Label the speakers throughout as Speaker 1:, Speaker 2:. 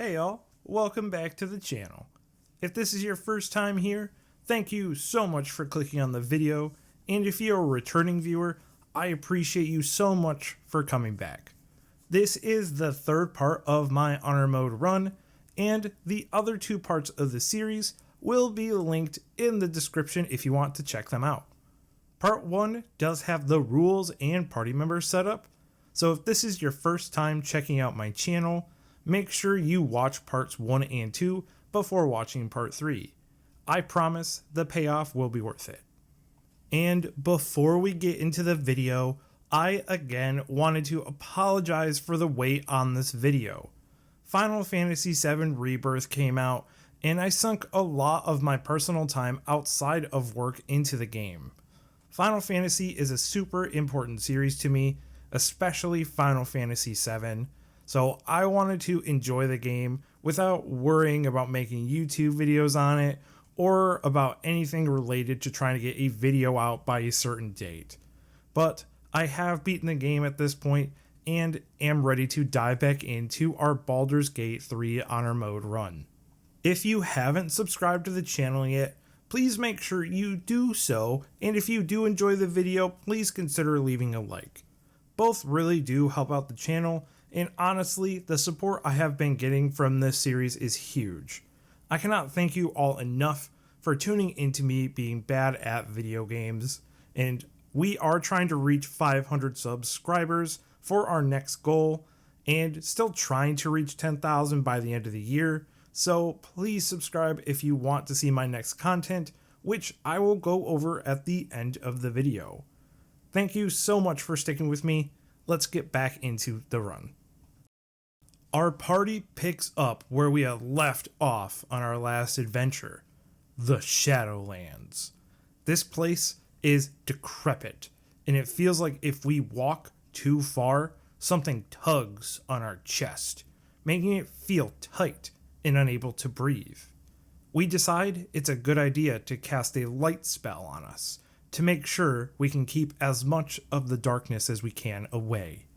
Speaker 1: Hey all, welcome back to the channel. If this is your first time here, thank you so much for clicking on the video, and if you're a returning viewer, I appreciate you so much for coming back. This is the third part of my honor mode run, and the other two parts of the series will be linked in the description if you want to check them out. Part 1 does have the rules and party members set up, so if this is your first time checking out my channel, make sure you watch parts 1 and 2 before watching part 3. I promise the payoff will be worth it. And before we get into the video, I again wanted to apologize for the wait on this video. Final Fantasy VII Rebirth came out, and I sunk a lot of my personal time outside of work into the game. Final Fantasy is a super important series to me, especially Final Fantasy VII, so I wanted to enjoy the game without worrying about making YouTube videos on it or about anything related to trying to get a video out by a certain date. But I have beaten the game at this point and am ready to dive back into our Baldur's Gate 3 Honor Mode run. If you haven't subscribed to the channel yet, please make sure you do so, and if you do enjoy the video, please consider leaving a like. Both really do help out the channel, and honestly, the support I have been getting from this series is huge. I cannot thank you all enough for tuning into me being bad at video games, and we are trying to reach 500 subscribers for our next goal, and still trying to reach 10,000 by the end of the year, so please subscribe if you want to see my next content, which I will go over at the end of the video. Thank you so much for sticking with me. Let's get back into the run. Our party picks up where we had left off on our last adventure, the Shadowlands. This place is decrepit, and it feels like if we walk too far, something tugs on our chest, making it feel tight and unable to breathe. We decide it's a good idea to cast a light spell on us to make sure we can keep as much of the darkness as we can away.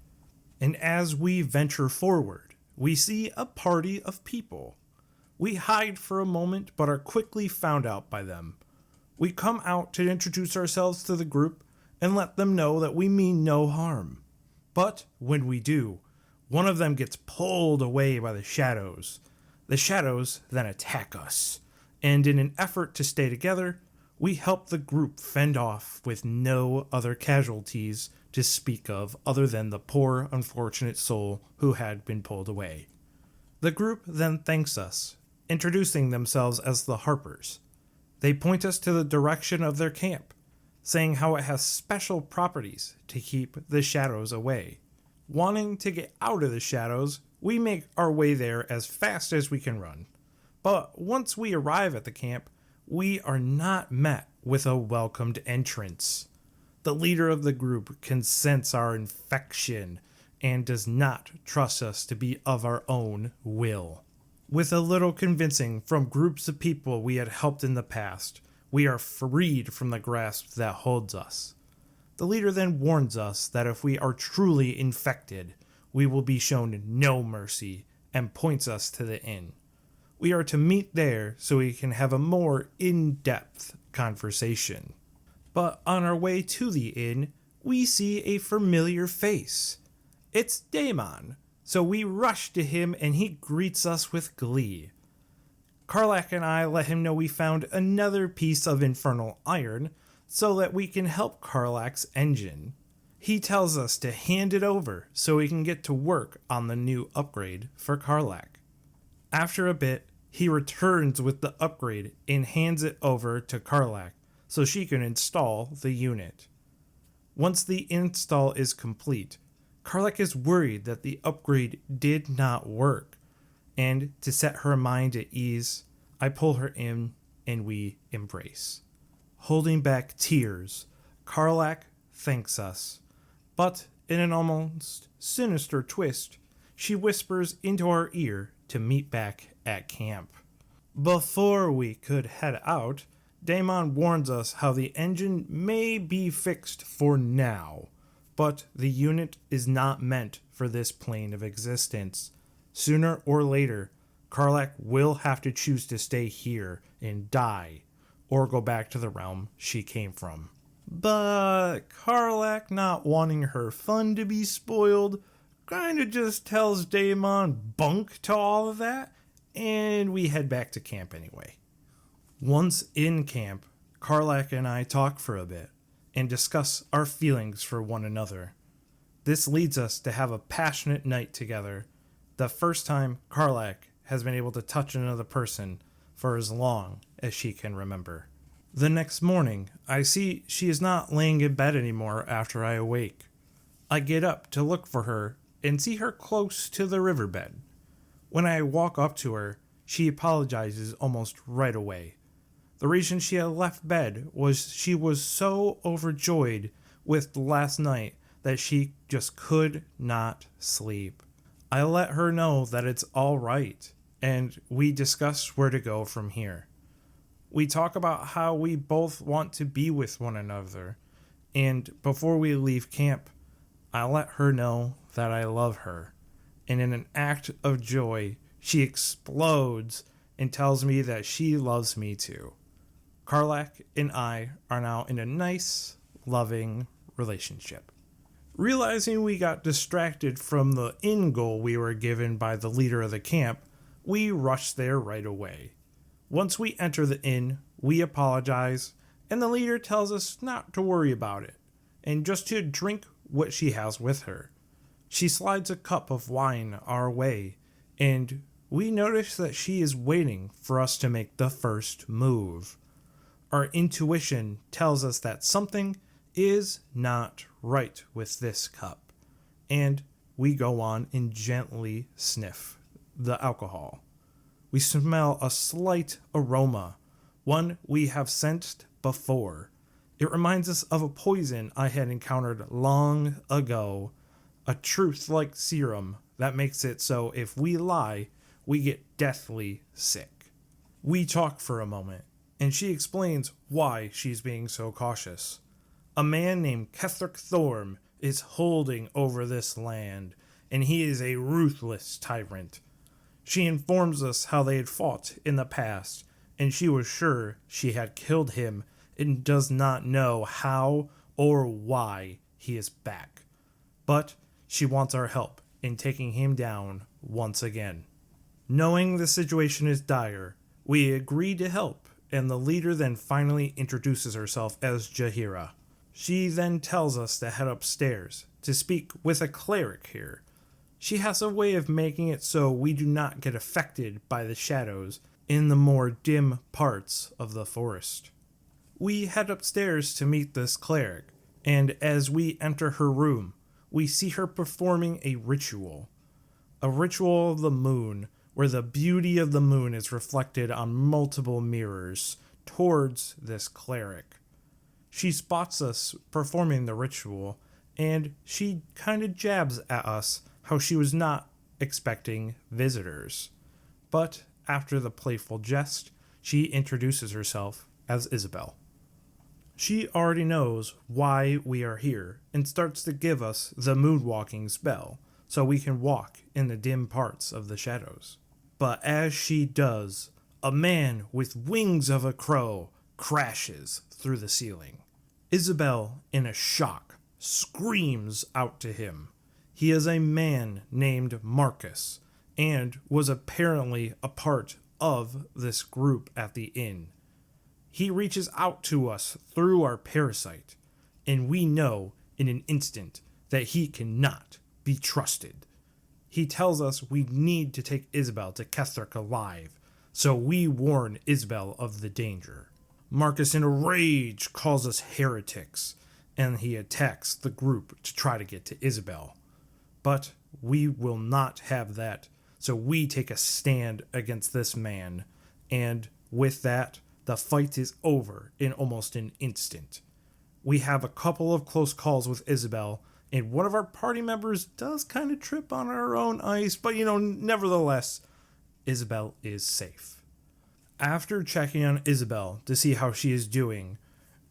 Speaker 1: And as we venture forward, we see a party of people. We hide for a moment but are quickly found out by them. We come out to introduce ourselves to the group and let them know that we mean no harm. But when we do, one of them gets pulled away by the shadows. The shadows then attack us, and in an effort to stay together, we help the group fend off with no other casualties to speak of other than the poor, unfortunate soul who had been pulled away. The group then thanks us, introducing themselves as the Harpers. They point us to the direction of their camp, saying how it has special properties to keep the shadows away. Wanting to get out of the shadows, we make our way there as fast as we can run. But once we arrive at the camp, we are not met with a welcomed entrance. The leader of the group can sense our infection and does not trust us to be of our own will. With a little convincing from groups of people we had helped in the past, we are freed from the grasp that holds us. The leader then warns us that if we are truly infected, we will be shown no mercy and points us to the inn. We are to meet there so we can have a more in-depth conversation. But on our way to the inn, we see a familiar face. It's Daemon, so we rush to him and he greets us with glee. Karlach and I let him know we found another piece of infernal iron so that we can help Karlach's engine. He tells us to hand it over so we can get to work on the new upgrade for Karlach. After a bit, he returns with the upgrade and hands it over to Karlach so she can install the unit. Once the install is complete, Karlach is worried that the upgrade did not work, and to set her mind at ease, I pull her in and we embrace. Holding back tears, Karlach thanks us, but in an almost sinister twist, she whispers into our ear to meet back at camp. Before we could head out, Daemon warns us how the engine may be fixed for now, but the unit is not meant for this plane of existence. Sooner or later, Karlach will have to choose to stay here and die, or go back to the realm she came from. But Karlach, not wanting her fun to be spoiled, kinda just tells Daemon bunk to all of that, and we head back to camp anyway. Once in camp, Karlach and I talk for a bit and discuss our feelings for one another. This leads us to have a passionate night together, the first time Karlach has been able to touch another person for as long as she can remember. The next morning, I see she is not laying in bed anymore after I awake. I get up to look for her and see her close to the riverbed. When I walk up to her, she apologizes almost right away. The reason she had left bed was she was so overjoyed with last night that she just could not sleep. I let her know that it's all right, and we discuss where to go from here. We talk about how we both want to be with one another, and before we leave camp, I let her know that I love her, and in an act of joy, she explodes and tells me that she loves me too. Karlach and I are now in a nice, loving relationship. Realizing we got distracted from the end goal we were given by the leader of the camp, we rush there right away. Once we enter the inn, we apologize, and the leader tells us not to worry about it, and just to drink what she has with her. She slides a cup of wine our way, and we notice that she is waiting for us to make the first move. Our intuition tells us that something is not right with this cup, and we go on and gently sniff the alcohol. We smell a slight aroma, one we have sensed before. It reminds us of a poison I had encountered long ago, a truth-like serum that makes it so if we lie, we get deathly sick. We talk for a moment, and she explains why she's being so cautious. A man named Ketheric Thorm is holding over this land, and he is a ruthless tyrant. She informs us how they had fought in the past, and she was sure she had killed him and does not know how or why he is back. But she wants our help in taking him down once again. Knowing the situation is dire, we agree to help, and the leader then finally introduces herself as Jaheira. She then tells us to head upstairs to speak with a cleric here. She has a way of making it so we do not get affected by the shadows in the more dim parts of the forest. We head upstairs to meet this cleric, and as we enter her room, we see her performing a ritual. A ritual of the moon, where the beauty of the moon is reflected on multiple mirrors towards this cleric. She spots us performing the ritual, and she kind of jabs at us how she was not expecting visitors. But after the playful jest, she introduces herself as Isabel. She already knows why we are here and starts to give us the moonwalking spell so we can walk in the dim parts of the shadows. But as she does, a man with wings of a crow crashes through the ceiling. Isabel, in a shock, screams out to him. He is a man named Marcus and was apparently a part of this group at the inn. He reaches out to us through our parasite, and we know in an instant that he cannot be trusted. He tells us we need to take Isabel to Ketheric alive, so we warn Isabel of the danger. Marcus, in a rage, calls us heretics, and he attacks the group to try to get to Isabel. But we will not have that, so we take a stand against this man, and with that, the fight is over in almost an instant. We have a couple of close calls with Isabel, and one of our party members does kind of trip on our own ice, but nevertheless, Isabel is safe. After checking on Isabel to see how she is doing,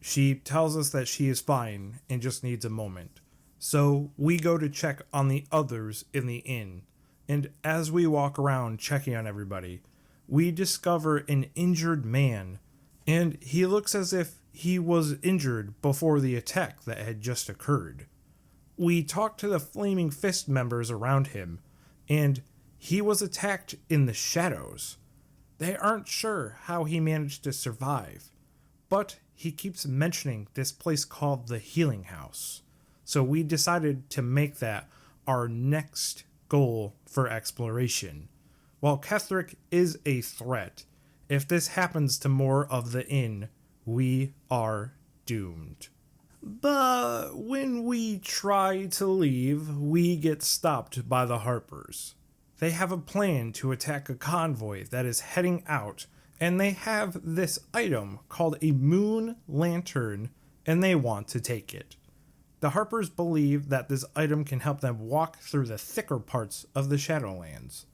Speaker 1: she tells us that she is fine and just needs a moment. So we go to check on the others in the inn, And as we walk around checking on everybody, we discover an injured man, and he looks as if he was injured before the attack that had just occurred. We talk to the Flaming Fist members around him, and he was attacked in the shadows. They aren't sure how he managed to survive, but he keeps mentioning this place called the Healing House. So we decided to make that our next goal for exploration. While Ketherick is a threat, if this happens to more of the inn, we are doomed. But when we try to leave, we get stopped by the Harpers. They have a plan to attack a convoy that is heading out, and they have this item called a moon lantern, and they want to take it. The Harpers believe that this item can help them walk through the thicker parts of the Shadowlands.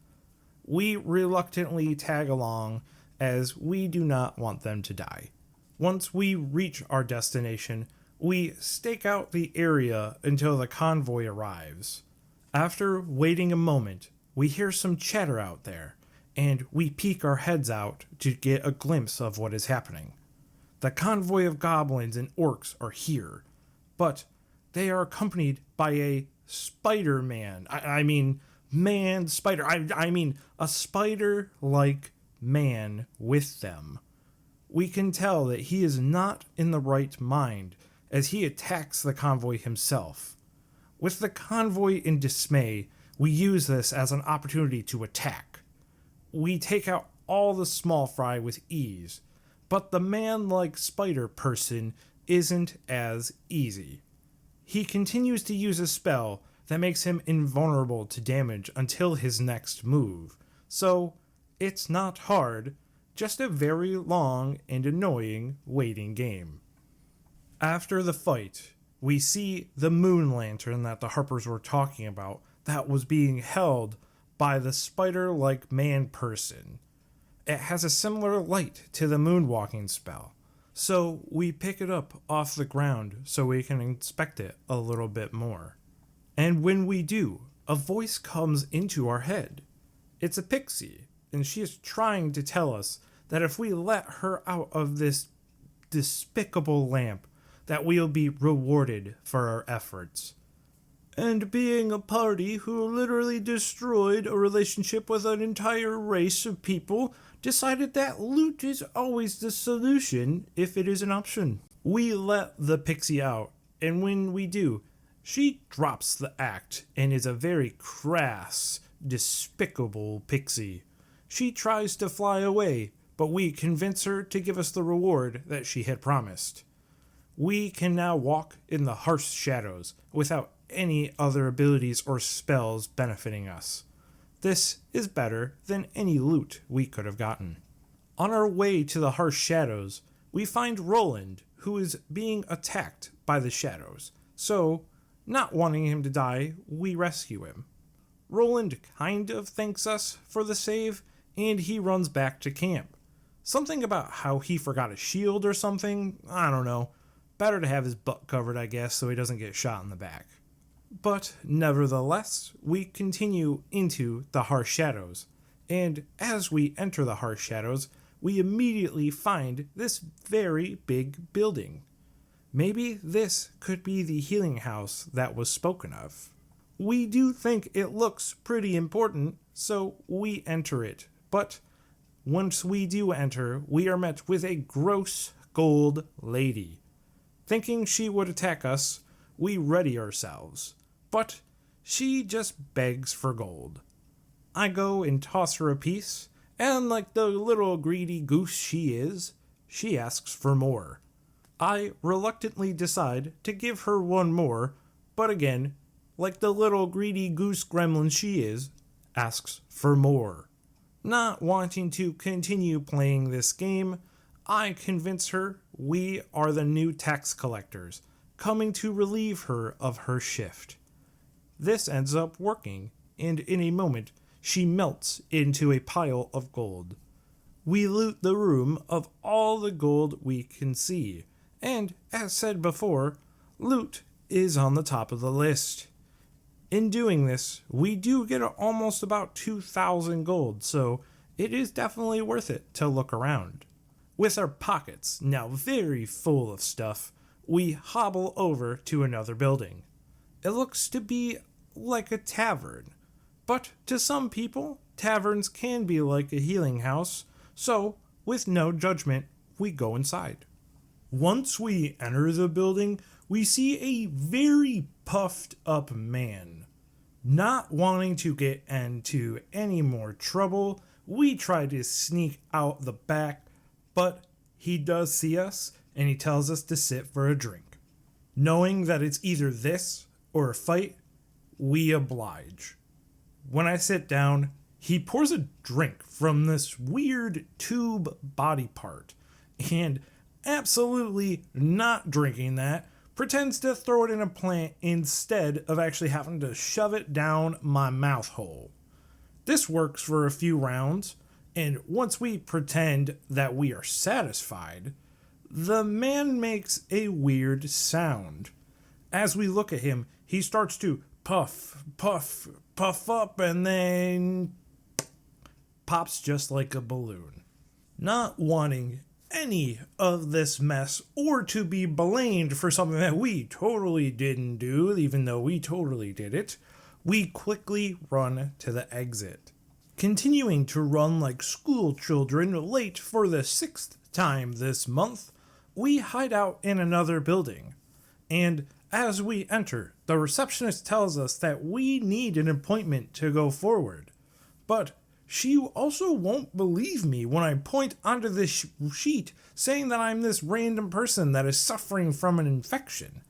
Speaker 1: We reluctantly tag along as we do not want them to die. Once we reach our destination, we stake out the area until the convoy arrives. After waiting a moment, we hear some chatter out there, and we peek our heads out to get a glimpse of what is happening. The convoy of goblins and orcs are here, but they are accompanied by a Spider-Man. I mean a spider-like man with them. We can tell that he is not in the right mind as he attacks the convoy himself. With the convoy in dismay, we use this as an opportunity to attack. We take out all the small fry with ease, but the man-like spider person isn't as easy. He continues to use a spell that makes him invulnerable to damage until his next move, so it's not hard, just a very long and annoying waiting game. After the fight, we see the moon lantern that the Harpers were talking about that was being held by the spider-like man person. It has a similar light to the moonwalking spell, so we pick it up off the ground so we can inspect it a little bit more. And when we do, a voice comes into our head. It's a pixie, and she is trying to tell us that if we let her out of this despicable lamp, that we'll be rewarded for our efforts. And being a party who literally destroyed a relationship with an entire race of people, decided that loot is always the solution if it is an option. We let the pixie out, and when we do, she drops the act and is a very crass, despicable pixie. She tries to fly away, but we convince her to give us the reward that she had promised. We can now walk in the harsh shadows without any other abilities or spells benefiting us. This is better than any loot we could have gotten. On our way to the harsh shadows, we find Roland, who is being attacked by the shadows. So, not wanting him to die, we rescue him. Roland kind of thanks us for the save, and he runs back to camp. Something about how he forgot a shield or something, I don't know. Better to have his butt covered, I guess, so he doesn't get shot in the back. But nevertheless, we continue into the harsh shadows, and as we enter the harsh shadows, we immediately find this very big building. Maybe this could be the healing house that was spoken of. We do think it looks pretty important, so we enter it, but once we do enter, we are met with a gross gold lady. Thinking she would attack us, we ready ourselves. But she just begs for gold. I go and toss her a piece, and like the little greedy goose she is, she asks for more. I reluctantly decide to give her one more, but again, like the little greedy goose gremlin she is, asks for more. Not wanting to continue playing this game, I convince her we are the new tax collectors, coming to relieve her of her shift. This ends up working, and in a moment, she melts into a pile of gold. We loot the room of all the gold we can see, and, as said before, loot is on the top of the list. In doing this, we do get almost about 2,000 gold, so it is definitely worth it to look around. With our pockets now very full of stuff, we hobble over to another building. It looks to be like a tavern, but to some people, taverns can be like a healing house, so with no judgment, we go inside. Once we enter the building, we see a very puffed up man. Not wanting to get into any more trouble, we try to sneak out the back, but he does see us and he tells us to sit for a drink. Knowing that it's either this or a fight, we oblige. When I sit down, he pours a drink from this weird tube body part, and absolutely not drinking that, pretends to throw it in a plant instead of actually having to shove it down my mouth hole. This works for a few rounds, and once we pretend that we are satisfied, the man makes a weird sound. As we look at him, he starts to puff, puff, puff up, and then pops just like a balloon. Not wanting any of this mess or to be blamed for something that we totally didn't do, even though we totally did it, we quickly run to the exit. Continuing to run like school children late for the 6th time this month, we hide out in another building. And as we enter, the receptionist tells us that we need an appointment to go forward. But she also won't believe me when I point onto this sheet saying that I'm this random person that is suffering from an infection.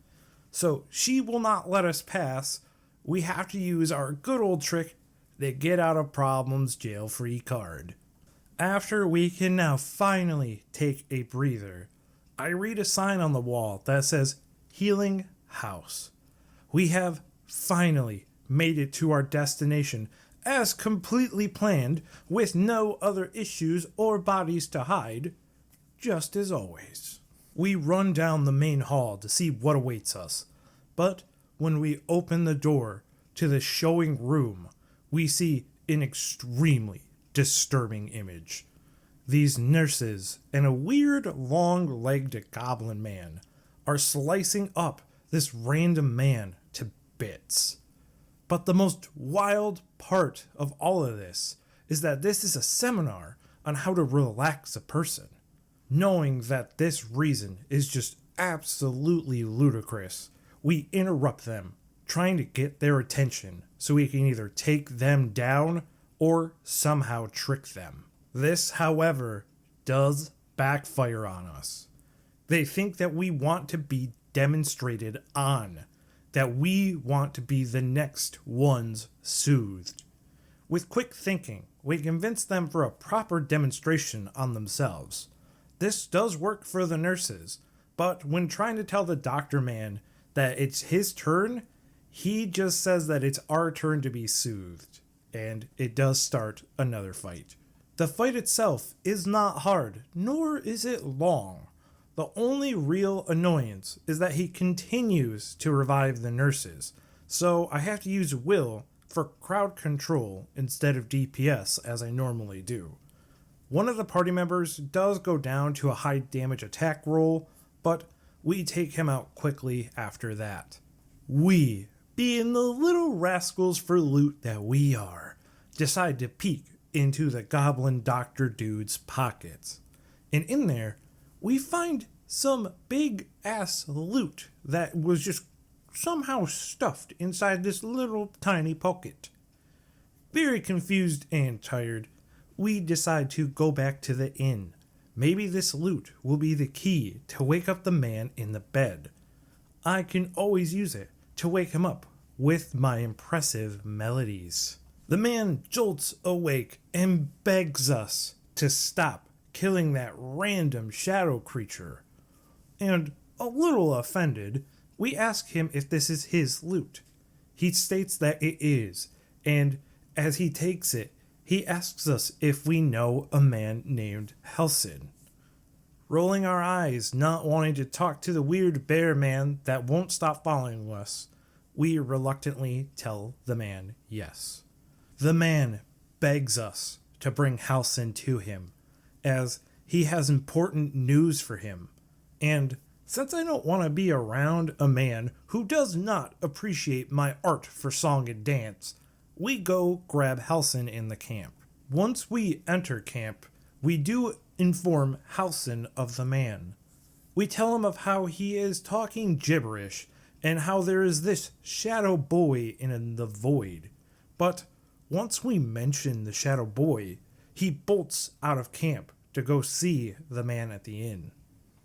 Speaker 1: So she will not let us pass. We have to use our good old trick, the get out of problems jail free card. After we can now finally take a breather, I read a sign on the wall that says Healing House. We have finally made it to our destination as completely planned, with no other issues or bodies to hide, just as always. We run down the main hall to see what awaits us, but when we open the door to the showing room, we see an extremely disturbing image. These nurses and a weird long-legged goblin man are slicing up this random man to bits. But the most wild part of all of this is that this is a seminar on how to relax a person. Knowing that this reason is just absolutely ludicrous, we interrupt them, trying to get their attention so we can either take them down or somehow trick them. This, however, does backfire on us. They think that we want to be demonstrated on, that we want to be the next ones soothed. With quick thinking, we convince them for a proper demonstration on themselves. This does work for the nurses, but when trying to tell the doctor man that it's his turn, he just says that it's our turn to be soothed, and it does start another fight. The fight itself is not hard, nor is it long. The only real annoyance is that he continues to revive the nurses, so I have to use will for crowd control instead of DPS as I normally do. One of the party members does go down to a high damage attack roll, but we take him out quickly after that. We, being the little rascals for loot that we are, decide to peek into the goblin doctor dude's pockets. And in there, we find some big ass loot that was just somehow stuffed inside this little tiny pocket. Very confused and tired, we decide to go back to the inn. Maybe this loot will be the key to wake up the man in the bed. I can always use it to wake him up with my impressive melodies. The man jolts awake and begs us to stop killing that random shadow creature. And, a little offended, we ask him if this is his loot. He states that it is, and as he takes it, he asks us if we know a man named Helson. Rolling our eyes, not wanting to talk to the weird bear man that won't stop following us, We reluctantly tell the man yes. The man begs us to bring Halsin to him, as he has important news for him. And since I don't want to be around a man who does not appreciate my art for song and dance, we go grab Halsin in the camp. Once we enter camp, we do inform Halsin of the man. We tell him of how he is talking gibberish and how there is this shadow boy in the void. But once we mention the shadow boy, he bolts out of camp to go see the man at the inn.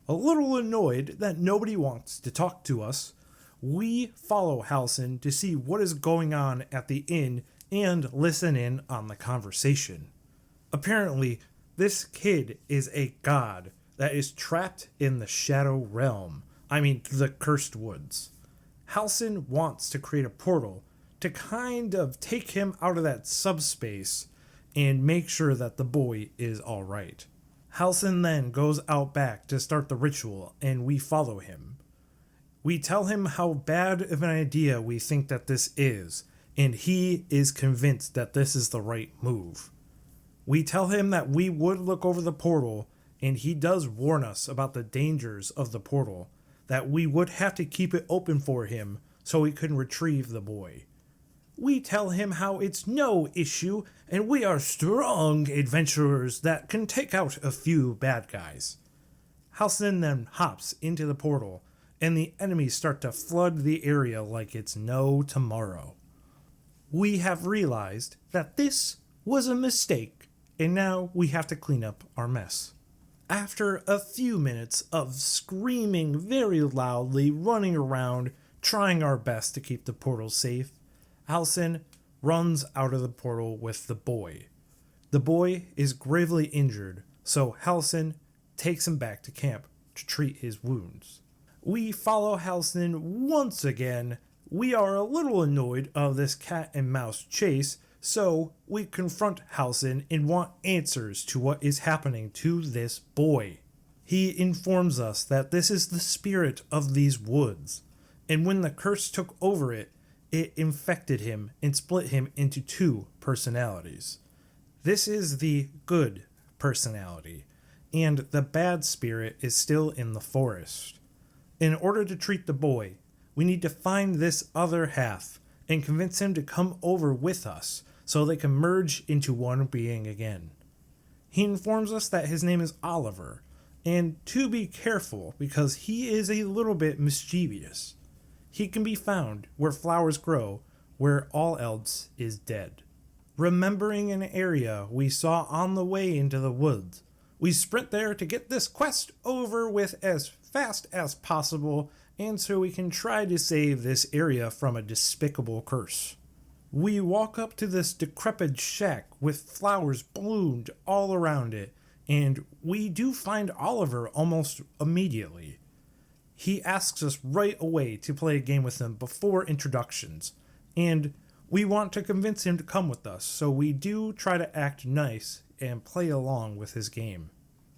Speaker 1: A little annoyed that nobody wants to talk to us, we follow Halsin to see what is going on at the inn and listen in on the conversation. Apparently, this kid is a god that is trapped in the shadow realm. The cursed woods. Halsin wants to create a portal to kind of take him out of that subspace and make sure that the boy is alright. Halsin then goes out back to start the ritual, and we follow him. We tell him how bad of an idea we think that this is, and he is convinced that this is the right move. We tell him that we would look over the portal, and he does warn us about the dangers of the portal, that we would have to keep it open for him so we can retrieve the boy. We tell him how it's no issue, and we are strong adventurers that can take out a few bad guys. Halsin then hops into the portal, and the enemies start to flood the area like it's no tomorrow. We have realized that this was a mistake, and now we have to clean up our mess. After a few minutes of screaming very loudly, running around, trying our best to keep the portal safe, Halsin runs out of the portal with the boy. The boy is gravely injured, so Halsin takes him back to camp to treat his wounds. We follow Halsin once again. We are a little annoyed of this cat and mouse chase, so we confront Halsin and want answers to what is happening to this boy. He informs us that this is the spirit of these woods, and when the curse took over it infected him and split him into two personalities. This is the good personality, and the bad spirit is still in the forest. In order to treat the boy, we need to find this other half and convince him to come over with us so they can merge into one being again. He informs us that his name is Oliver, and to be careful because he is a little bit mischievous. He can be found where flowers grow, where all else is dead. Remembering an area we saw on the way into the woods, we sprint there to get this quest over with as fast as possible, and so we can try to save this area from a despicable curse. We walk up to this decrepit shack with flowers bloomed all around it, and we do find Oliver almost immediately. He asks us right away to play a game with him before introductions, and we want to convince him to come with us, so we do try to act nice and play along with his game.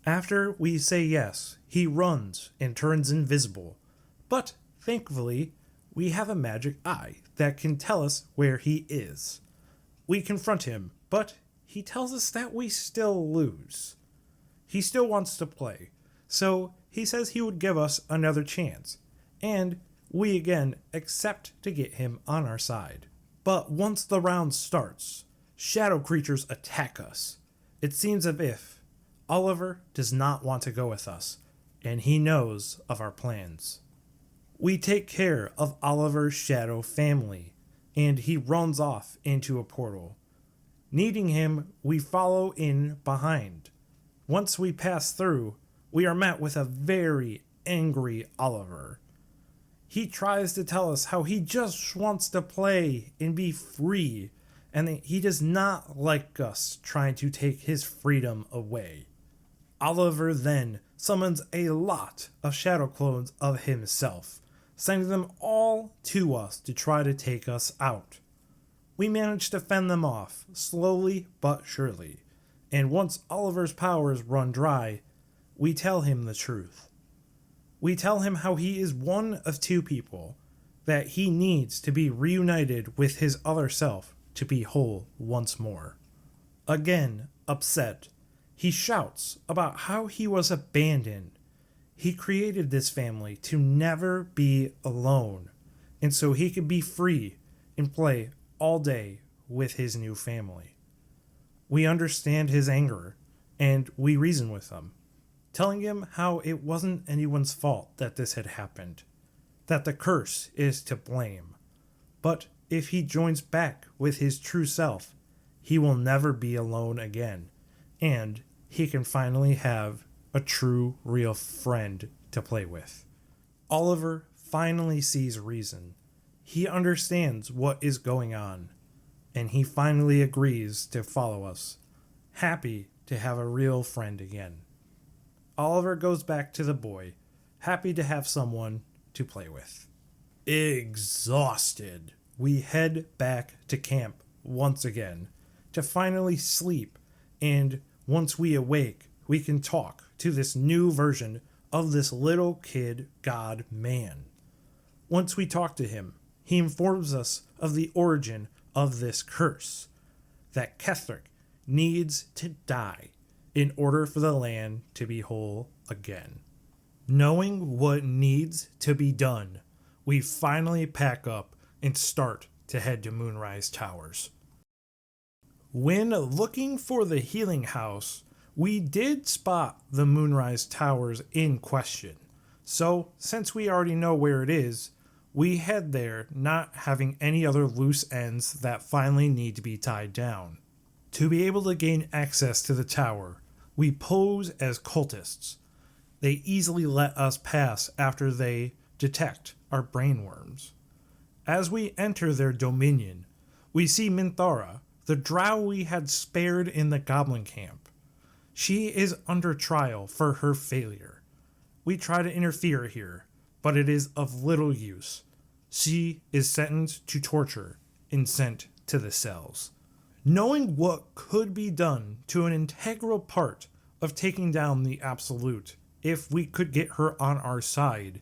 Speaker 1: After we say yes, he runs and turns invisible, but thankfully, we have a magic eye that can tell us where he is. We confront him, but he tells us that we still lose. He still wants to play, so he says he would give us another chance, and we again accept to get him on our side. But once the round starts, shadow creatures attack us. It seems as if Oliver does not want to go with us, and he knows of our plans. We take care of Oliver's shadow family, and he runs off into a portal. Needing him, we follow in behind. Once we pass through, we are met with a very angry Oliver. He tries to tell us how he just wants to play and be free, and that he does not like us trying to take his freedom away. Oliver then summons a lot of shadow clones of himself, sending them all to us to try to take us out. We manage to fend them off, slowly but surely, and once Oliver's powers run dry, we tell him the truth. We tell him how he is one of two people, that he needs to be reunited with his other self to be whole once more. Again, upset, he shouts about how he was abandoned. He created this family to never be alone, and so he could be free and play all day with his new family. We understand his anger, and we reason with him, telling him how it wasn't anyone's fault that this had happened, that the curse is to blame. But if he joins back with his true self, he will never be alone again, and he can finally have a true, real friend to play with. Oliver finally sees reason. He understands what is going on, and he finally agrees to follow us, happy to have a real friend again. Oliver goes back to the boy, happy to have someone to play with. Exhausted, we head back to camp once again to finally sleep, and once we awake, we can talk to this new version of this little kid god man. Once we talk to him, he informs us of the origin of this curse, that Ketheric needs to die in order for the land to be whole again. Knowing what needs to be done, we finally pack up and start to head to Moonrise Towers. When looking for the healing house, we did spot the Moonrise Towers in question. So, since we already know where it is, we head there not having any other loose ends that finally need to be tied down. To be able to gain access to the tower, we pose as cultists. They easily let us pass after they detect our brainworms. As we enter their dominion, we see Minthara, the drow we had spared in the goblin camp. She is under trial for her failure. We try to interfere here, but it is of little use. She is sentenced to torture and sent to the cells. Knowing what could be done to an integral part of taking down the Absolute, if we could get her on our side,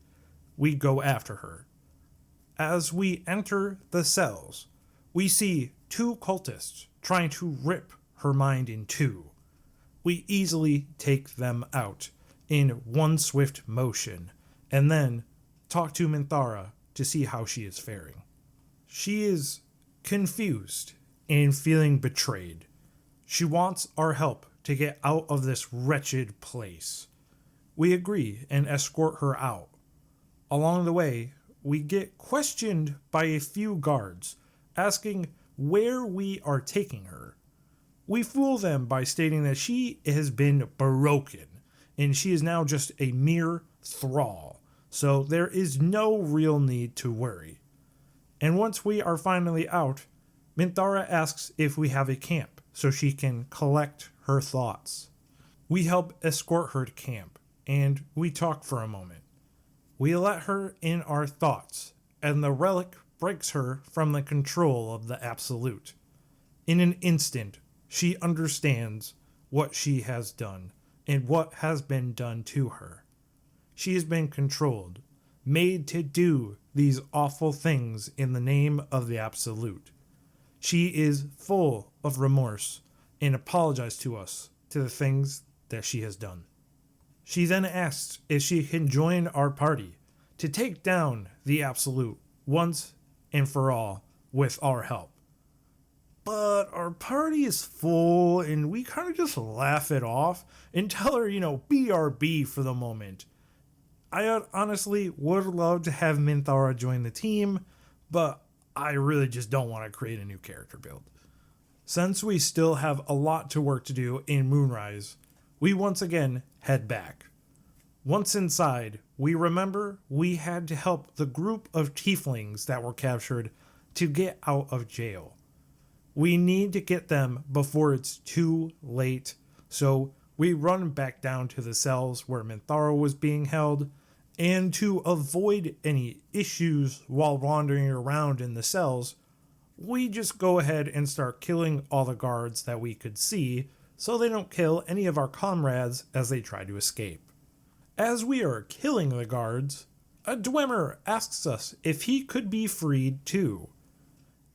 Speaker 1: we go after her. As we enter the cells, we see two cultists trying to rip her mind in two. We easily take them out in one swift motion, and then talk to Minthara to see how she is faring. She is confused and feeling betrayed. She wants our help to get out of this wretched place. We agree and escort her out. Along the way, we get questioned by a few guards, asking where we are taking her. We fool them by stating that she has been broken, and she is now just a mere thrall, so there is no real need to worry. And once we are finally out, Minthara asks if we have a camp, so she can collect her thoughts. We help escort her to camp, and we talk for a moment. We let her in our thoughts, and the relic breaks her from the control of the Absolute. In an instant, she understands what she has done and what has been done to her. She has been controlled, made to do these awful things in the name of the Absolute. She is full of remorse and apologizes to us to the things that she has done. She then asks if she can join our party to take down the Absolute once and for all with our help. But our party is full and we kind of just laugh it off and tell her, BRB for the moment. I honestly would love to have Minthara join the team, but I really just don't want to create a new character build. Since we still have a lot to work to do in Moonrise, we once again head back. Once inside, we remember we had to help the group of tieflings that were captured to get out of jail. We need to get them before it's too late, so we run back down to the cells where Minthara was being held, and to avoid any issues while wandering around in the cells, we just go ahead and start killing all the guards that we could see so they don't kill any of our comrades as they try to escape. As we are killing the guards, A Dwemer asks us if he could be freed too.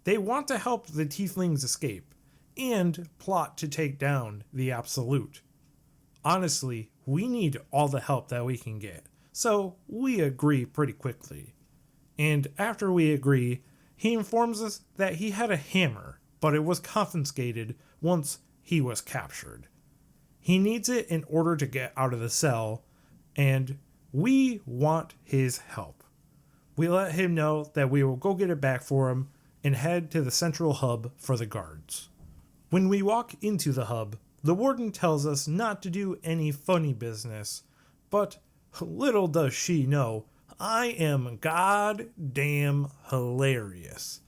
Speaker 1: They want to help the tieflings escape and plot to take down the Absolute. Honestly, we need all the help that we can get, so we agree pretty quickly. And after we agree, he informs us that he had a hammer, but it was confiscated once he was captured. He needs it in order to get out of the cell, and we want his help. We let him know that we will go get it back for him and head to the central hub for the guards. When we walk into the hub, the warden tells us not to do any funny business, but little does she know, I am goddamn hilarious.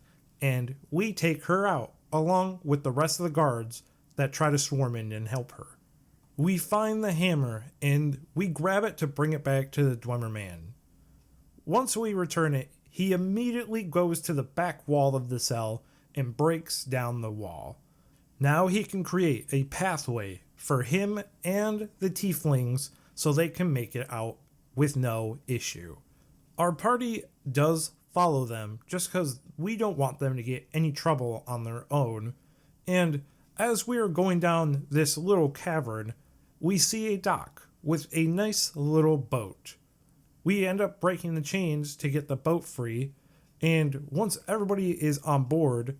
Speaker 1: And we take her out along with the rest of the guards that try to swarm in and help her. We find the hammer and we grab it to bring it back to the Dwemer man. Once we return it, he immediately goes to the back wall of the cell and breaks down the wall. Now he can create a pathway for him and the tieflings so they can make it out with no issue. Our party does follow them just because we don't want them to get any trouble on their own. And as we are going down this little cavern, we see a dock with a nice little boat. We end up breaking the chains to get the boat free, and once everybody is on board,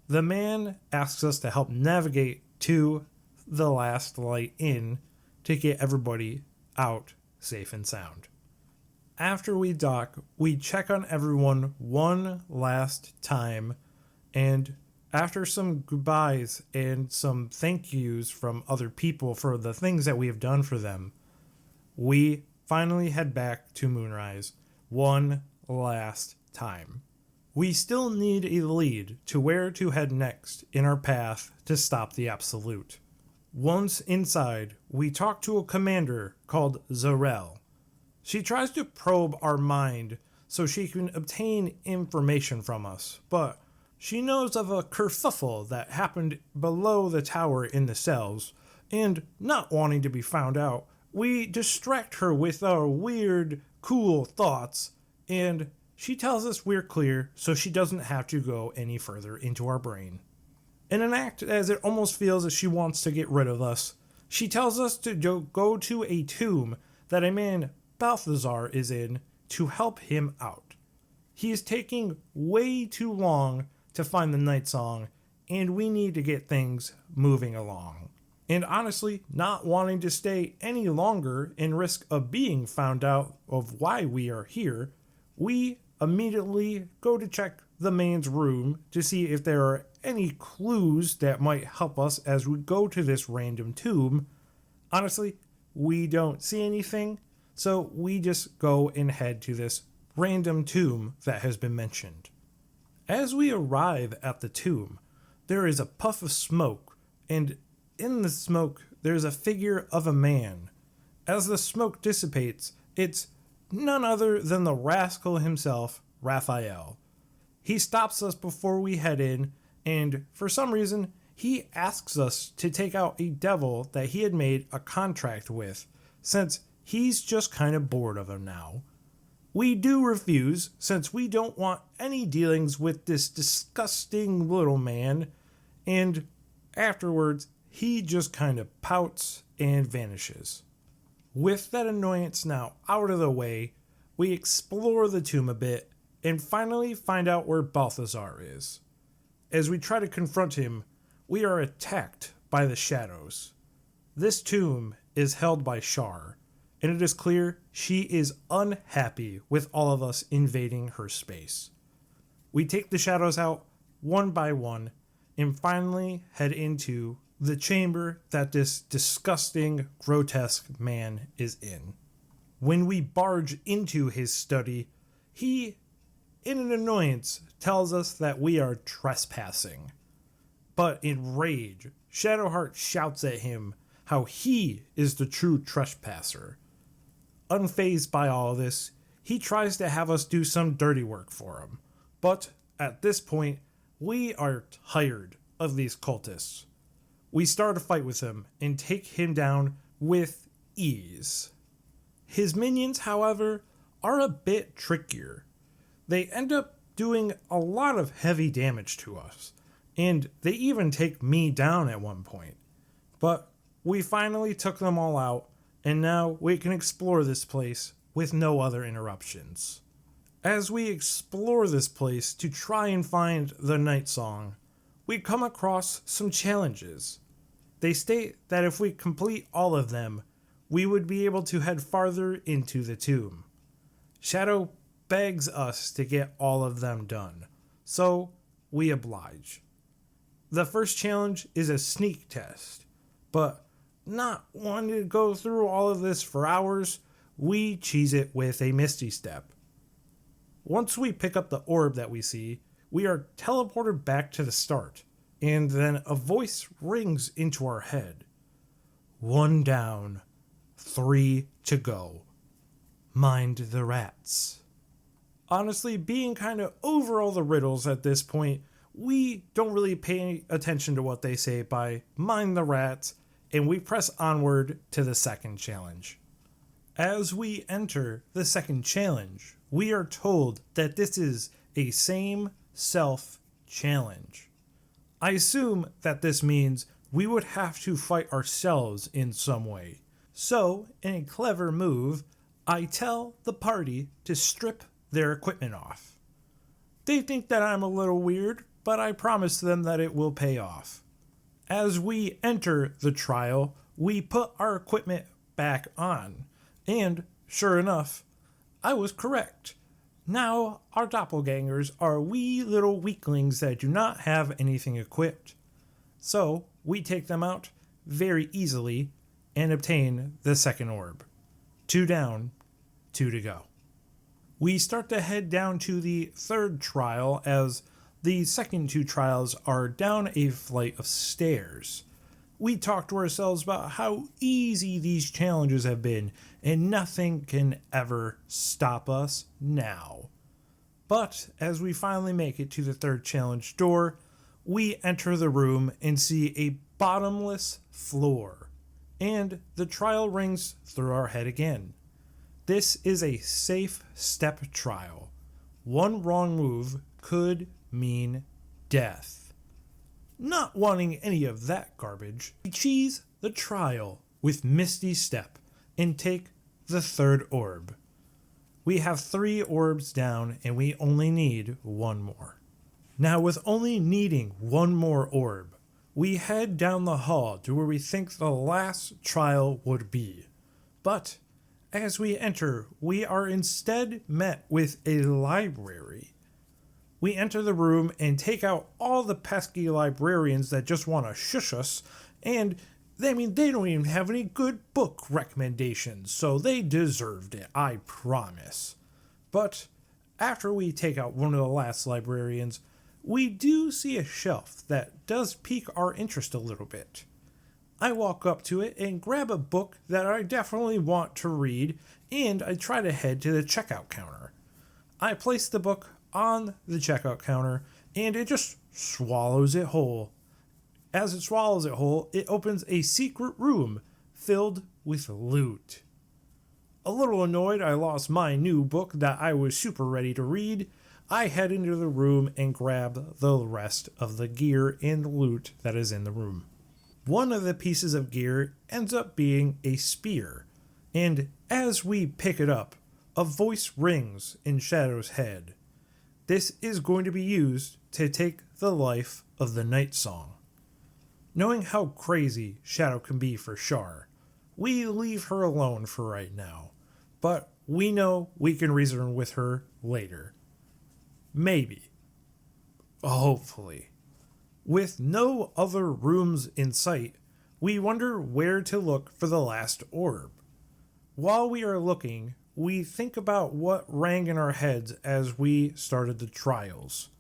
Speaker 1: the man asks us to help navigate to the last light inn to get everybody out safe and sound. After we dock, we check on everyone one last time, and after some goodbyes and some thank yous from other people for the things that we have done for them, we finally head back to Moonrise one last time. We still need a lead to where to head next in our path to stop the Absolute. Once inside, we talk to a commander called Zarel. She tries to probe our mind so she can obtain information from us, but she knows of a kerfuffle that happened below the tower in the cells, and not wanting to be found out, we distract her with our weird, cool thoughts, and she tells us we're clear so she doesn't have to go any further into our brain. In an act as it almost feels as she wants to get rid of us, she tells us to go to a tomb that a man Balthazar is in to help him out. He is taking way too long to find the night song, and we need to get things moving along. And honestly, not wanting to stay any longer and risk of being found out of why we are here, we immediately go to check the man's room to see if there are any clues that might help us as we go to this random tomb. Honestly, we don't see anything, so we just go and head to this random tomb that has been mentioned. As we arrive at the tomb, there is a puff of smoke, and in the smoke there's a figure of a man. As the smoke dissipates, it's none other than the rascal himself, Raphael. He stops us before we head in, and for some reason, he asks us to take out a devil that he had made a contract with, since he's just kind of bored of him now. We do refuse, since we don't want any dealings with this disgusting little man, and afterwards, he just kind of pouts and vanishes. With that annoyance now out of the way, we explore the tomb a bit and finally find out where Balthazar is. As we try to confront him, we are attacked by the shadows. This tomb is held by Shar, and it is clear she is unhappy with all of us invading her space. We take the shadows out one by one and finally head into the chamber that this disgusting, grotesque man is in. When we barge into his study, he, in an annoyance, tells us that we are trespassing. But in rage, Shadowheart shouts at him how he is the true trespasser. Unfazed by all this, he tries to have us do some dirty work for him. But at this point, we are tired of these cultists. We start a fight with him and take him down with ease. His minions, however, are a bit trickier. They end up doing a lot of heavy damage to us, and they even take me down at one point. But we finally took them all out, and now we can explore this place with no other interruptions. As we explore this place to try and find the Night Song, we come across some challenges. They state that if we complete all of them, we would be able to head farther into the tomb. Shadow begs us to get all of them done, so we oblige. The first challenge is a sneak test, but not wanting to go through all of this for hours, we cheese it with a Misty Step. Once we pick up the orb that we see, we are teleported back to the start, and then a voice rings into our head. 1 down, 3 to go. Mind the rats. Honestly, being kind of over all the riddles at this point, we don't really pay attention to what they say by mind the rats, and we press onward to the second challenge. As we enter the second challenge, we are told that this is a same self challenge. I assume that this means we would have to fight ourselves in some way. So, in a clever move, I tell the party to strip their equipment off. They think that I'm a little weird, but I promise them that it will pay off. As we enter the trial, we put our equipment back on, and sure enough, I was correct. Now our doppelgangers are wee little weaklings that do not have anything equipped. So we take them out very easily and obtain the second orb. 2 down, 2 to go. We start to head down to the third trial, as the second 2 trials are down a flight of stairs. We talk to ourselves about how easy these challenges have been, and nothing can ever stop us now. But as we finally make it to the third challenge door, we enter the room and see a bottomless floor, and the trial rings through our head again. This is a safe step trial. One wrong move could mean death. Not wanting any of that garbage, we cheese the trial with Misty Step and take the third orb. We have 3 orbs down and we only need 1 more. Now, with only needing 1 more orb, we head down the hall to where we think the last trial would be. But as we enter, we are instead met with a library. We enter the room and take out all the pesky librarians that just want to shush us, and they don't even have any good book recommendations, so they deserved it, I promise. But after we take out one of the last librarians, we do see a shelf that does pique our interest a little bit. I walk up to it and grab a book that I definitely want to read, and I try to head to the checkout counter. I place the book on the checkout counter, and it just swallows it whole. As it swallows it whole, it opens a secret room filled with loot. A little annoyed I lost my new book that I was super ready to read, I head into the room and grab the rest of the gear and loot that is in the room. One of the pieces of gear ends up being a spear, and as we pick it up, a voice rings in Shadow's head. This is going to be used to take the life of the Night Song. Knowing how crazy Shadow can be for Shar, we leave her alone for right now, but we know we can reason with her later. Maybe. Hopefully. With no other rooms in sight, we wonder where to look for the last orb. While we are looking, we think about what rang in our heads as we started the trials.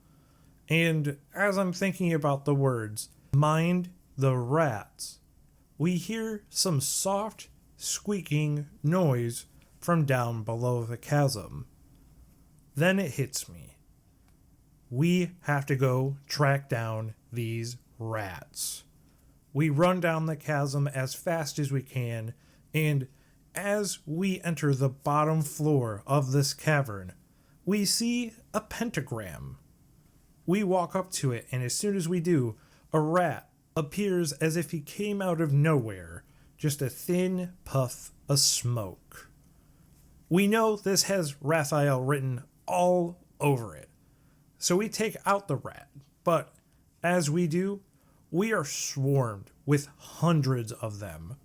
Speaker 1: And as I'm thinking about the words, mind the rats, we hear some soft, squeaking noise from down below the chasm. Then it hits me. We have to go track down these rats. We run down the chasm as fast as we can, and as we enter the bottom floor of this cavern, we see a pentagram. We walk up to it, and as soon as we do, a rat appears as if he came out of nowhere, just a thin puff of smoke. We know this has Raphael written all over it, so we take out the rat, but as we do, we are swarmed with hundreds of them,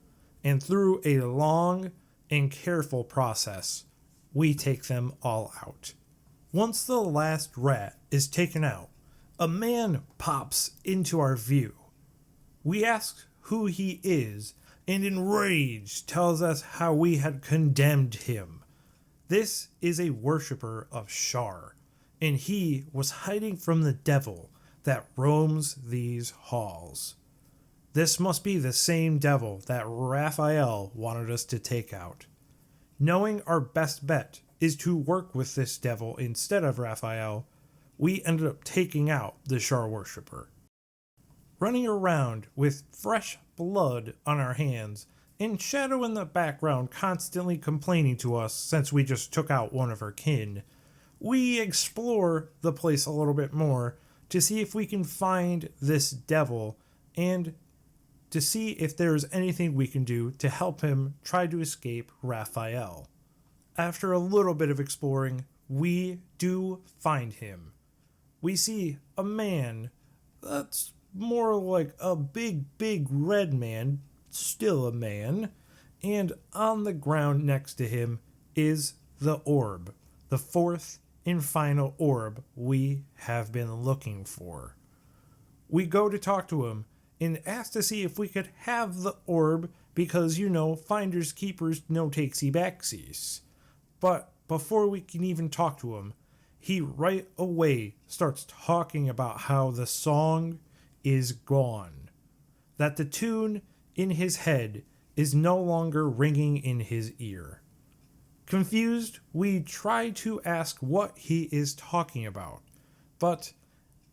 Speaker 1: and through a long and careful process, we take them all out. Once the last rat is taken out, a man pops into our view. We ask who he is, and enraged tells us how we had condemned him. This is a worshipper of Shar, and he was hiding from the devil that roams these halls. This must be the same devil that Raphael wanted us to take out. Knowing our best bet is to work with this devil instead of Raphael, we ended up taking out the Shar worshipper. Running around with fresh blood on our hands, and Shadow in the background constantly complaining to us since we just took out one of her kin, we explore the place a little bit more to see if we can find this devil and to see if there's anything we can do to help him try to escape Raphael. After a little bit of exploring, we do find him. We see a man that's more like a big red man, still a man, and on the ground next to him is the orb, the fourth and final orb we have been looking for. We go to talk to him and ask to see if we could have the orb because, finders keepers, no takesy backsies. But before we can even talk to him, he right away starts talking about how the song is gone, that the tune in his head is no longer ringing in his ear. Confused, we try to ask what he is talking about, but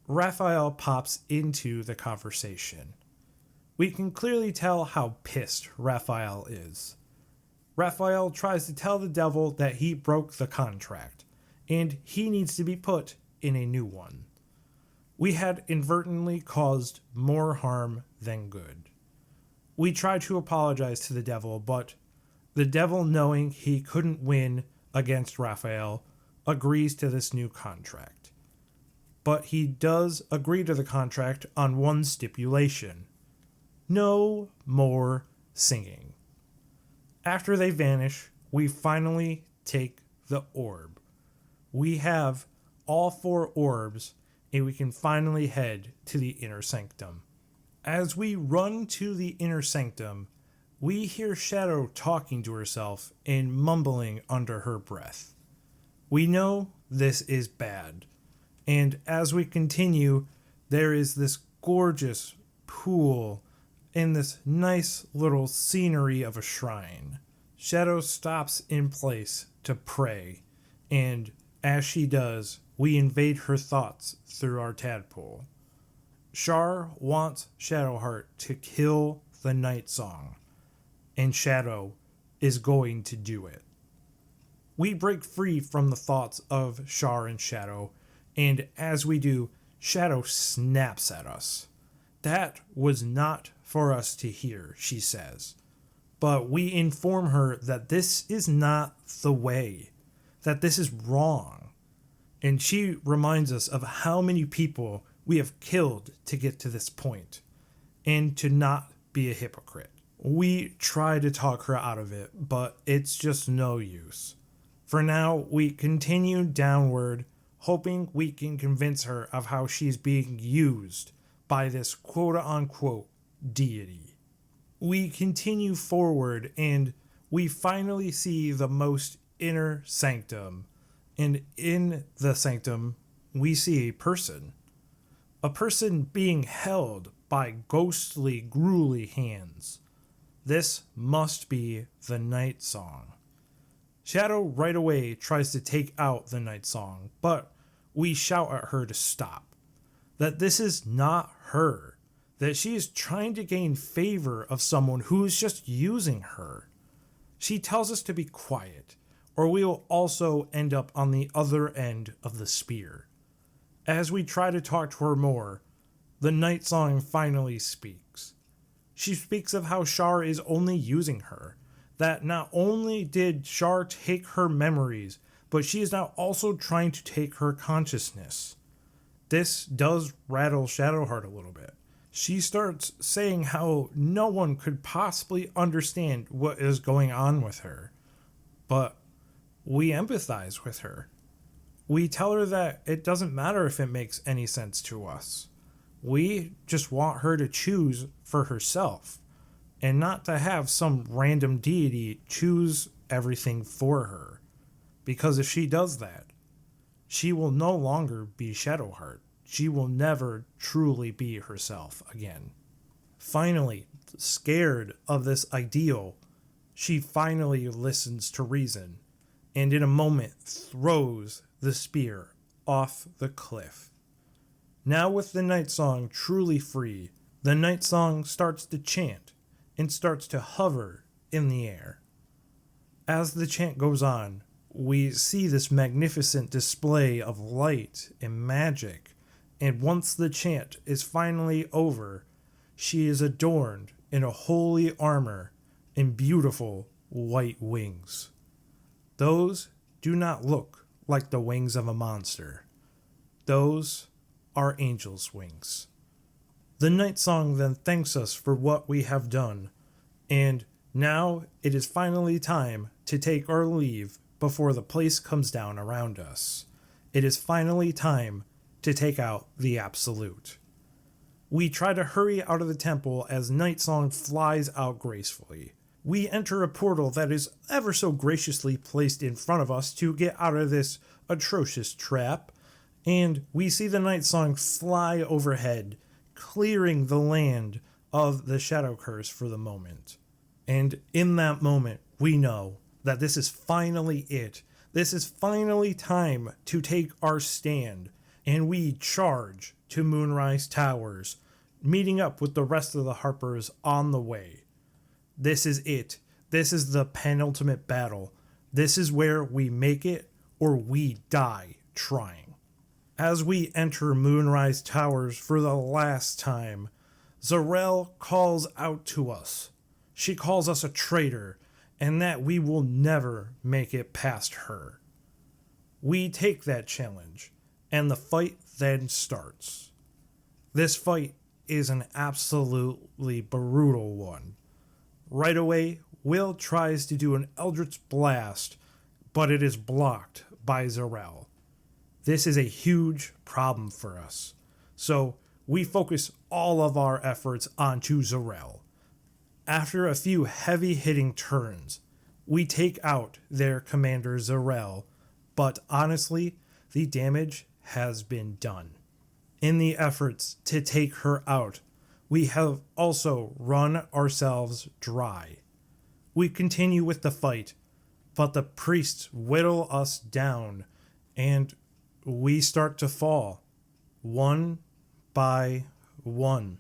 Speaker 1: Raphael pops into the conversation. We can clearly tell how pissed Raphael is. Raphael tries to tell the devil that he broke the contract, and he needs to be put in a new one. We had inadvertently caused more harm than good. We try to apologize to the devil, but the devil, knowing he couldn't win against Raphael, agrees to this new contract. But he does agree to the contract on one stipulation: no more singing. After they vanish, we finally take the orb. We have all 4 orbs, and we can finally head to the inner sanctum. As we run to the inner sanctum, we hear Shadow talking to herself and mumbling under her breath. We know this is bad, and as we continue, there is this gorgeous pool in this nice little scenery of a shrine. Shadow stops in place to pray, and as she does, we invade her thoughts through our tadpole. Shar wants Shadowheart to kill the Night Song, and Shadow is going to do it. We break free from the thoughts of Shar and Shadow, and as we do, Shadow snaps at us. That was not for us to hear, she says. But we inform her that this is not the way, that this is wrong. And she reminds us of how many people we have killed to get to this point, and to not be a hypocrite. We try to talk her out of it, but it's just no use. For now, we continue downward, hoping we can convince her of how she's being used by this quote-unquote deity. We continue forward, and we finally see the most inner sanctum. And in the sanctum, we see a person being held by ghostly, gruely hands. This must be the Night Song. Shadow right away tries to take out the Night Song, but we shout at her to stop. That this is not her. That she is trying to gain favor of someone who is just using her. She tells us to be quiet, or we will also end up on the other end of the spear. As we try to talk to her more, the Night Song finally speaks. She speaks of how Shar is only using her, that not only did Shar take her memories, but she is now also trying to take her consciousness. This does rattle Shadowheart a little bit. She starts saying how no one could possibly understand what is going on with her, but we empathize with her. We tell her that it doesn't matter if it makes any sense to us. We just want her to choose for herself and not to have some random deity choose everything for her. Because if she does that, she will no longer be Shadowheart. She will never truly be herself again. Finally, scared of this ideal, she finally listens to reason and in a moment throws the spear off the cliff. Now with the Night Song truly free, the Night Song starts to chant and starts to hover in the air. As the chant goes on, we see this magnificent display of light and magic, and once the chant is finally over, she is adorned in a holy armor and beautiful white wings. Those do not look like the wings of a monster. Those are angels' wings. The Night Song then thanks us for what we have done, and now it is finally time to take our leave before the place comes down around us. It is finally time to take out the Absolute. We try to hurry out of the temple as Night Song flies out gracefully. We enter a portal that is ever so graciously placed in front of us to get out of this atrocious trap, and we see the Night Song fly overhead, clearing the land of the Shadow Curse for the moment. And in that moment, we know that this is finally it. This is finally time to take our stand, and we charge to Moonrise Towers, meeting up with the rest of the Harpers on the way. This is it. This is the penultimate battle. This is where we make it or we die trying. As we enter Moonrise Towers for the last time, Zarel calls out to us. She calls us a traitor, and that we will never make it past her. We take that challenge, and the fight then starts. This fight is an absolutely brutal one. Right away, Will tries to do an Eldritch Blast, but it is blocked by Zarel. This is a huge problem for us, so we focus all of our efforts onto Zarel. After a few heavy-hitting turns, we take out their commander Zarel, but honestly, the damage has been done. In the efforts to take her out, we have also run ourselves dry. We continue with the fight, but the priests whittle us down, and we start to fall, one by one.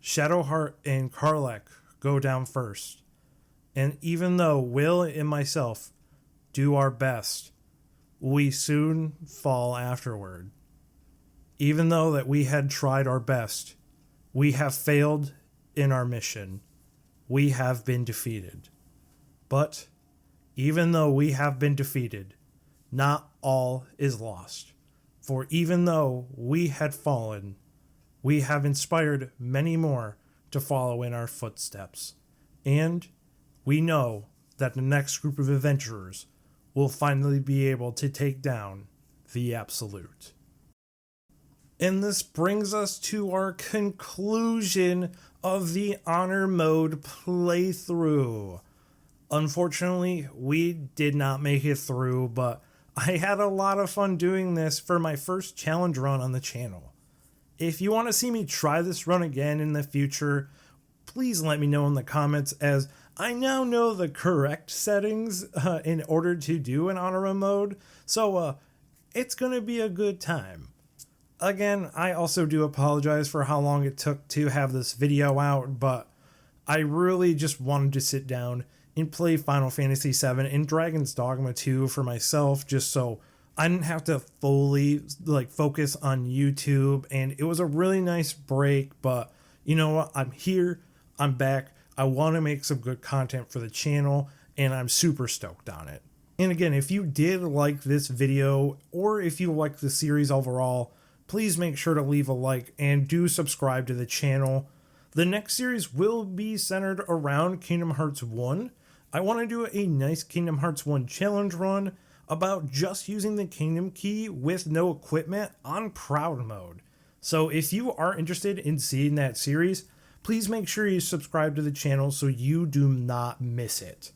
Speaker 1: Shadowheart and Karlach go down first, and even though Will and myself do our best, we soon fall afterward. Even though that we had tried our best, we have failed in our mission. We have been defeated. But even though we have been defeated, not all is lost. For even though we had fallen, we have inspired many more to follow in our footsteps. And we know that the next group of adventurers will finally be able to take down the Absolute. And this brings us to our conclusion of the Honor Mode playthrough. Unfortunately, we did not make it through, but I had a lot of fun doing this for my first challenge run on the channel. If you want to see me try this run again in the future, please let me know in the comments, as I now know the correct settings in order to do an honor mode, so it's going to be a good time. Again, I also do apologize for how long it took to have this video out, but I really just wanted to sit down and play Final Fantasy VII and Dragon's Dogma 2 for myself, just so I didn't have to fully focus on YouTube. And it was a really nice break, but you know what? I'm here. I'm back. I want to make some good content for the channel, and I'm super stoked on it. And again, if you did like this video, or if you like the series overall, please make sure to leave a like and do subscribe to the channel. The next series will be centered around Kingdom Hearts 1. I want to do a nice Kingdom Hearts 1 challenge run about just using the Kingdom Key with no equipment on Proud Mode. So if you are interested in seeing that series, please make sure you subscribe to the channel so you do not miss it.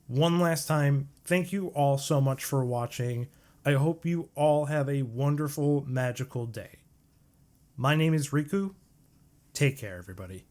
Speaker 1: One last time, thank you all so much for watching. I hope you all have a wonderful, magical day. My name is Riku. Take care, everybody.